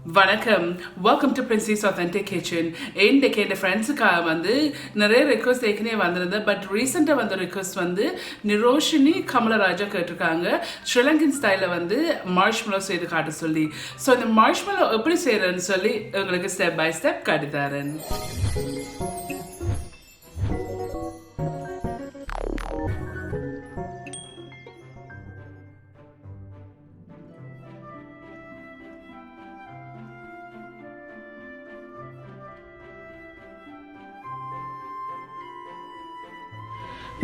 வணக்கம், welcome to Princy's Authentic Kitchen. இன்னைக்கு என் ஃப்ரெண்ட்ஸுக்காக வந்து நிறைய ரிக்வஸ்ட் ஏற்கனவே வந்திருந்தேன். பட் ரீசெண்டாக வந்த ரிக்வஸ்ட் வந்து நிரோஷினி கமலராஜா கேட்டிருக்காங்க ஸ்ரீலங்கன் ஸ்டைலில் வந்து மார்ஷ்மெலோ செய்து காட்ட சொல்லி. ஸோ இந்த மார்ஷ்மெலோ எப்படி செய்கிறேன்னு சொல்லி உங்களுக்கு ஸ்டெப் பை ஸ்டெப் காட்டித்தரேன்.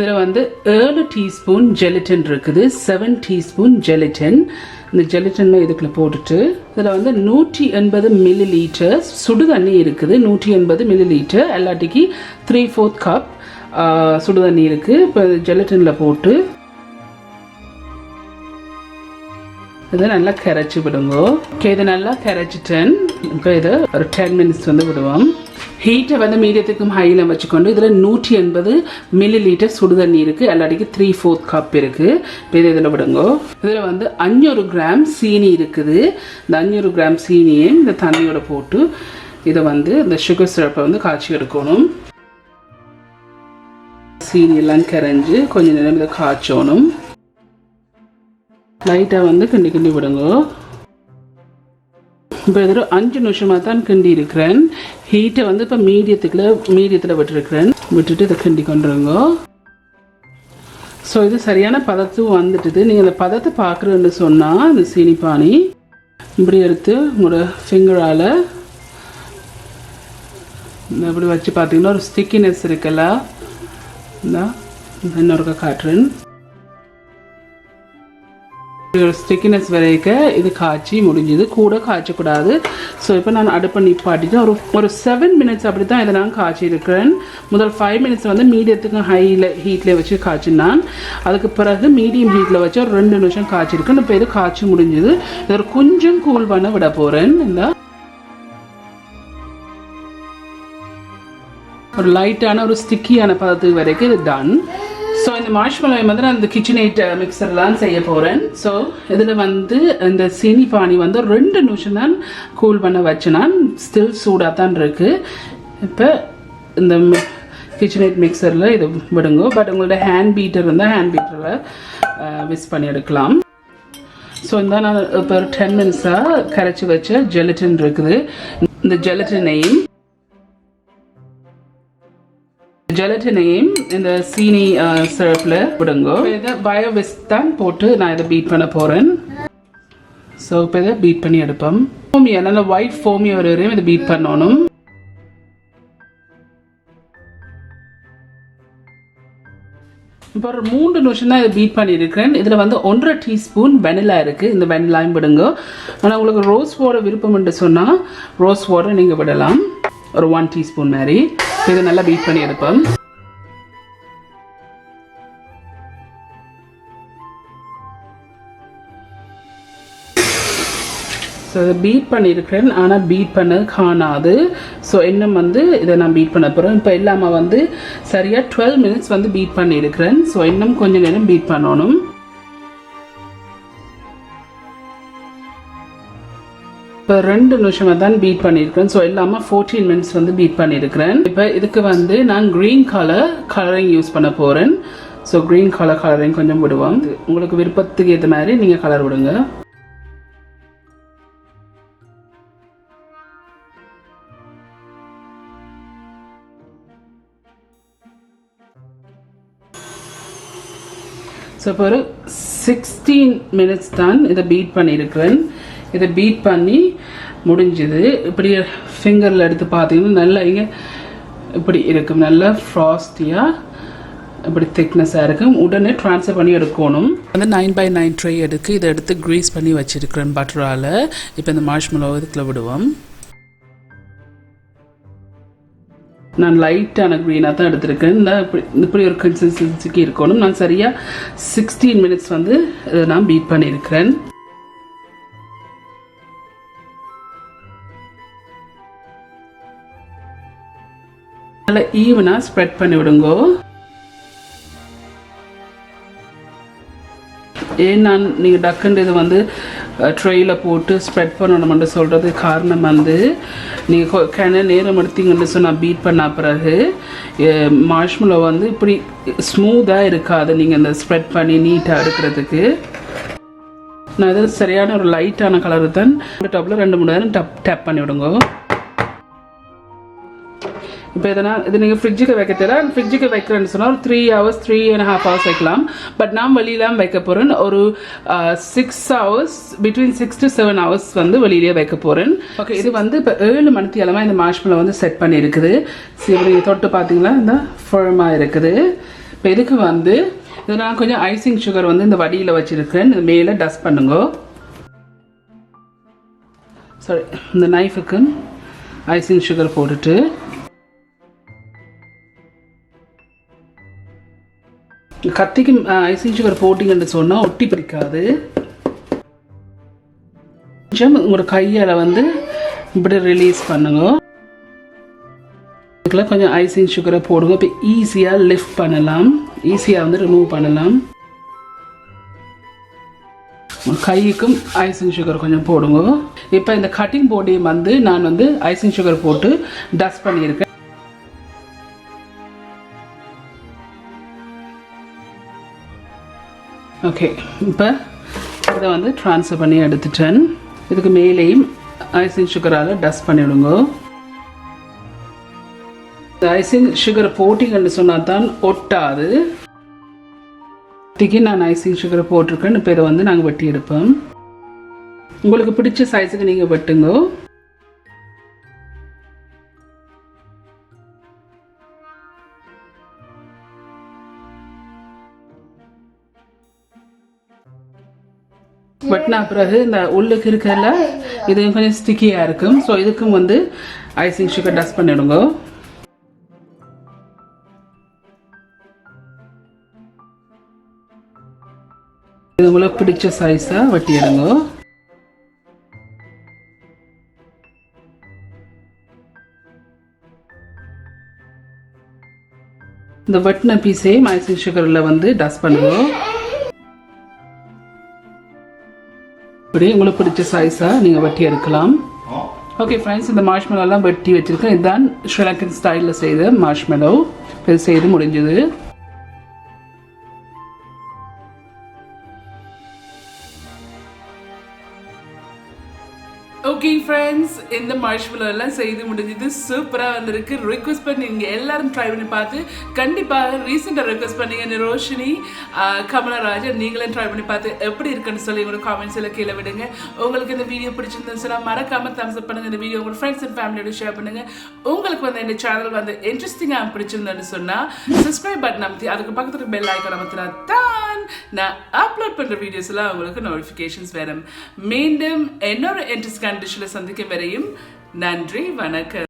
இதில் வந்து 7 டீஸ்பூன் ஜெலட்டின் இருக்குது, 7 டீஸ்பூன் ஜெலட்டின். இந்த ஜெலட்டின்ல இதுக்குள்ள போட்டுட்டு இதில் வந்து 180 மில்லி லிட்டர் சுடுதண்ணி இருக்குது. 180 மில்லி லிட்டர் எல்லாட்டிக்கு 3/4 கப் சுடுதண்ணி இருக்குது. இப்போ ஜெலட்டினில் போட்டு இதை நல்லா கரைச்சி விடுங்க. ஓகே, இதை நல்லா கரைச்சிட்டேன். இப்போ இதை ஒரு 10 மினிட்ஸ் வந்து விடுவோம். ஹீட்டை வந்து மீடியத்துக்கும் ஹையில் வச்சுக்கொண்டு இதில் 180 மில்லி லிட்டர் சுடுதண்ணி இருக்குது. எல்லாட்டிக்கு 3/4 கப் இருக்குது. இப்போ இதை இதில் விடுங்க. இதில் வந்து 500 கிராம் சீனி இருக்குது. இந்த 500 கிராம் சீனியை இந்த தண்ணியோட போட்டு இதை வந்து இந்த சுகர் சிரப்பை வந்து காய்ச்சி எடுக்கணும். சீனி எல்லாம் கரைஞ்சி கொஞ்சம் நேரம் இதை காய்ச்சணும். லைட்டாக வந்து கிண்டி கிண்டி விடுங்க. இப்போ இதில் 5 நிமிஷமாக தான் கிண்டி இருக்கிறேன். ஹீட்டை வந்து இப்போ மீடியத்தில் விட்டுருக்கிறேன். விட்டுட்டு இதை கிண்டி கொண்டுருங்க. ஸோ இது சரியான பதத்தும் வந்துட்டுது. நீங்கள் இந்த பதத்தை பார்க்குறேன்னு சொன்னால் இந்த சீனி பானி இப்படி எடுத்து உங்களோட ஃபிங்கரால் இப்படி வச்சு பார்த்தீங்கன்னா ஒரு ஸ்டிக்கினஸ் இருக்குல்ல, இன்னொருக்கா காட்டுறேன். ஒரு ஸ்டிக்கினஸ் வரைக்க இது காய்ச்சி முடிஞ்சுது. கூட காய்ச்சக்கூடாது. ஸோ இப்போ நான் அடுப்பை நிப்பாட்டிட்டு ஒரு 7 மினிட்ஸ் அப்படி தான் இதை நான் காய்ச்சி இருக்கிறேன். முதல் 5 மினிட்ஸ் வந்து மீடியத்துக்கும் ஹீட்டில் வச்சு காய்ச்சினான். அதுக்கு பிறகு மீடியம் ஹீட்டில் வச்சு ஒரு 2 நிமிஷம் காய்ச்சிருக்கேன். இப்போ இது காய்ச்சி முடிஞ்சுது. இதை கொஞ்சம் கூல் பண்ண விட போகிறேன். இந்த ஒரு லைட்டான ஒரு ஸ்டிக்கியான பதத்துக்கு வரைக்கும் இது டன். ஸோ இந்த மார்ஷ்மெலோ வந்து நான் இந்த கிச்சன்-8 மிக்சர்லாம் செய்ய போகிறேன். ஸோ இதில் வந்து இந்த சீனி பானி வந்து 2 நிமிஷம் தான் கூல் பண்ண வச்சுனான். ஸ்டில் சூடாக தான் இருக்குது. இப்போ இந்த கிச்சன்-8 மிக்சரில் இது விடுங்க. பட் உங்களோட ஹேண்ட் பீட்டர் இருந்தால் ஹேண்ட் பீட்டரில் விஸ் பண்ணி எடுக்கலாம். ஸோ இந்த நான் இப்போ ஒரு 10 மினிட்ஸாக கரைச்சி வச்ச ஜெலட்டின் இருக்குது. இந்த ஜெலட்டினையும் இந்த சீனி சிரப்பில் விடுங்க. இதை பயோவிஸ்க் தான் போட்டு நான் இதை பீட் பண்ண போகிறேன். ஸோ இப்போ இதை பீட் பண்ணி எடுப்போம். ஃபோமியா நல்லா ஒயிட் ஃபோமியா வரையும் இதை பீட் பண்ணணும். இப்போ ஒரு 3 நிமிஷம் தான் இதை பீட் பண்ணியிருக்கிறேன். இதில் வந்து 1.5 டீஸ்பூன் வெனிலா இருக்குது. இந்த வெனிலாயும் விடுங்க. ஆனால் உங்களுக்கு ரோஸ் வாட்டர் விருப்பம் என்று சொன்னால் ரோஸ் வாட்டர் நீங்கள் விடலாம், ஒரு 1 டீஸ்பூன் மாதிரி. இதை நல்லா பீட் பண்ணி எடுப்போம். ஸோ இதை பீட் பண்ணியிருக்கிறேன். ஆனால் பீட் பண்ணது காணாது. ஸோ இன்னும் வந்து இதை நான் பீட் பண்ண போகிறேன். இப்போ இல்லாமல் வந்து சரியாக 12 மினிட்ஸ் வந்து பீட் பண்ணியிருக்கிறேன். ஸோ இன்னும் கொஞ்சம் நேரம் பீட் பண்ணணும். இப்போ 2 நிமிஷமாக தான் பீட் பண்ணியிருக்கிறேன். ஸோ இல்லாமல் 14 மினிட்ஸ் வந்து பீட் பண்ணியிருக்கிறேன். இப்போ இதுக்கு வந்து நான் க்ரீன் கலரிங் யூஸ் பண்ண போகிறேன். ஸோ க்ரீன் கலரிங் கொஞ்சம் விடுவோம். உங்களுக்கு விருப்பத்துக்கு ஏற்ற மாதிரி நீங்கள் கலர் விடுங்க. ஸோ இப்போ ஒரு 16 மினிட்ஸ் தான் இதை பீட் பண்ணியிருக்கிறேன். இதை பீட் பண்ணி முடிஞ்சுது. இப்படி ஃபிங்கரில் எடுத்து பார்த்தீங்கன்னா நல்லா இங்கே இப்படி இருக்கும், நல்லா ஃப்ராஸ்டியாக இப்படி திக்னஸாக இருக்கும். உடனே ட்ரான்ஸ்ஃபர் பண்ணி எடுக்கணும். வந்து 9x9 ட்ரை எடுக்கு. இதை எடுத்து க்ரீஸ் பண்ணி வச்சுருக்கிறேன் பட்டரால். இப்போ இந்த மார்ஷ்மெலோ இதுக்குள்ள விடுவோம். நான் லைட்டான க்ரீனாக தான் எடுத்திருக்கேன். இப்படி ஒரு கன்சிஸ்டன்சிக்கு இருக்கணும். நான் சரியாக 16 மினிட்ஸ் வந்து இதை நான் பீட் பண்ணியிருக்கிறேன். நல்லா ஈவனாக ஸ்ப்ரெட் பண்ணி விடுங்க. ஏன் நான் நீங்கள் டக்குன்னு இது வந்து ட்ரெயில் போட்டு ஸ்ப்ரெட் பண்ணணும்னு சொல்கிறது காரணம் வந்து நீங்கள் கிண நேரம் எடுத்தீங்கன்னு சொன்னால் பீட் பண்ண பிறகு மார்ஷ்மெலோ வந்து இப்படி ஸ்மூத்தாக இருக்காது நீங்கள் அந்த ஸ்ப்ரெட் பண்ணி நீட்டாக எடுக்கிறதுக்கு. நான் இது சரியான ஒரு லைட்டான கலர் தான் டாப்பில் 2-3 நேரம் டேப் பண்ணி விடுங்க. இப்போ இதனால் இது நீங்கள் ஃப்ரிட்ஜுக்கு வைக்க தேவை. ஃப்ரிட்ஜுக்கு வைக்கிறேன்னு சொன்னால் ஒரு 3 hours 3.5 hours வைக்கலாம். பட் நான் வெளியிலாம் வைக்க போகிறேன் ஒரு 6 hours, between 6 to 7 hours வந்து வெளியிலே வைக்க போகிறேன். ஓகே, இது வந்து இப்போ 7 மணிக்கு அளவாக இந்த மார்ஷ்மெலோ வந்து செட் பண்ணியிருக்குது. சரி, தொட்டு பார்த்தீங்களா இந்த ஃபர்மாக இருக்குது. இப்போ இதுக்கு வந்து இது நான் கொஞ்சம் ஐசிங் சுகர் வந்து இந்த வடியில் வச்சுருக்கேன். இது மேலே டஸ்ட் பண்ணுங்க. சாரி, இந்த நைஃபுக்கு ஐசிங் சுகர் போட்டுட்டு கத்திக்கு ஐசிங் சுகர் போட்டிங்கன்னு சொன்னால் ஒட்டி பிடிக்காது. கொஞ்சம் உங்களோட கையால் வந்து இப்படி ரிலீஸ் பண்ணுங்க. இதுக்கெல்லாம் கொஞ்சம் ஐசிங் சுகரை போடுங்க. இப்போ ஈஸியாக லிஃப்ட் பண்ணலாம், ஈஸியாக வந்து ரிமூவ் பண்ணலாம். கைக்கும் ஐசிங் சுகர் கொஞ்சம் போடுங்க. இப்போ இந்த கட்டிங் போர்டையும் வந்து நான் வந்து ஐசிங் சுகர் போட்டு டஸ்ட் பண்ணியிருக்கேன். ஓகே, இப்போ இதை வந்து ட்ரான்ஸ்ஃபர் பண்ணி எடுத்துட்டேன். இதுக்கு மேலேயும் ஐசிங் சுகரால் டஸ்ட் பண்ணிவிடுங்க. இந்த ஐசிங் சுகரை போட்டிங்கன்னு சொன்னால் தான் ஒட்டாது. இதுக்கு நான் ஐசிங் சுகரை போட்டிருக்கேன். இப்போ இதை வந்து நாங்கள் வெட்டி எடுப்போம். உங்களுக்கு பிடிச்ச சைஸுக்கு நீங்கள் வெட்டுங்க. வெட்டினா பிறகு இந்த உள்ளுக்கு இருக்கிறதுல இது கொஞ்சம் ஸ்டிக்கியாக இருக்கும். ஸோ இதுக்கும் வந்து ஐசிங் சுகர் டஸ்ட் பண்ணிவிடுங்க. இது உங்களுக்கு பிடிச்ச சைஸாக வெட்டி எடுங்க. இந்த வெட்டின பீஸையும் ஐசிங் சுகரில் வந்து டஸ்ட் பண்ணுங்க. இப்படி உங்களுக்கு பிடிச்ச சைஸாக நீங்கள் வெட்டி எடுக்கலாம். ஓகே ஃப்ரெண்ட்ஸ், இந்த மார்ஷ்மெலோலாம் வெட்டி வச்சுருக்கேன். இதுதான் ஸ்ரீலங்கன் ஸ்டைலில் செய்த மார்ஷ்மெலோ. இது செய்து முடிஞ்சது. ஓகே ஃப்ரெண்ட்ஸ், இந்த மார்ஷ்மெலோ எல்லாம் செய்து முடிஞ்சது. சூப்பராக வந்திருக்கு. ரிக்வெஸ்ட் பண்ணி நீங்கள் எல்லாரும் ட்ரை பண்ணி பார்த்து கண்டிப்பாக ரீசெண்டாக ரிக்வெஸ்ட் பண்ணீங்க ரோஷினி, கமலராஜன், நீங்களும் ட்ரை பண்ணி பார்த்து எப்படி இருக்குன்னு சொல்லி உங்களோட காமெண்ட்ஸ் எல்லாம் கீழே விடுங்க. உங்களுக்கு இந்த வீடியோ பிடிச்சிருந்துன்னு சொன்னால் மறக்காம தம்ஸ் அப் பண்ணுங்க. இந்த வீடியோ உங்களோட ஃப்ரெண்ட்ஸ் அண்ட் ஃபேமிலியோட ஷேர் பண்ணுங்க. உங்களுக்கு வந்து இந்த சேனல் வந்து இன்ட்ரெஸ்டிங்காக பிடிச்சிருந்தேன்னு சொன்னால் சப்ஸ்கிரைப் பட்டன் அமைத்தி அதுக்கு பக்கத்துக்கு பெல் ஐக்கான் அமைத்தினா தான் நான் அப்லோட் பண்ணுற வீடியோஸ் எல்லாம் உங்களுக்கு நோட்டிஃபிகேஷன்ஸ் வரும். மீண்டும் இன்னொரு இன்ட்ரெஸ்டிங் டிஷ்ல சந்திக்கும் வரையும் நன்றி, வணக்கம்.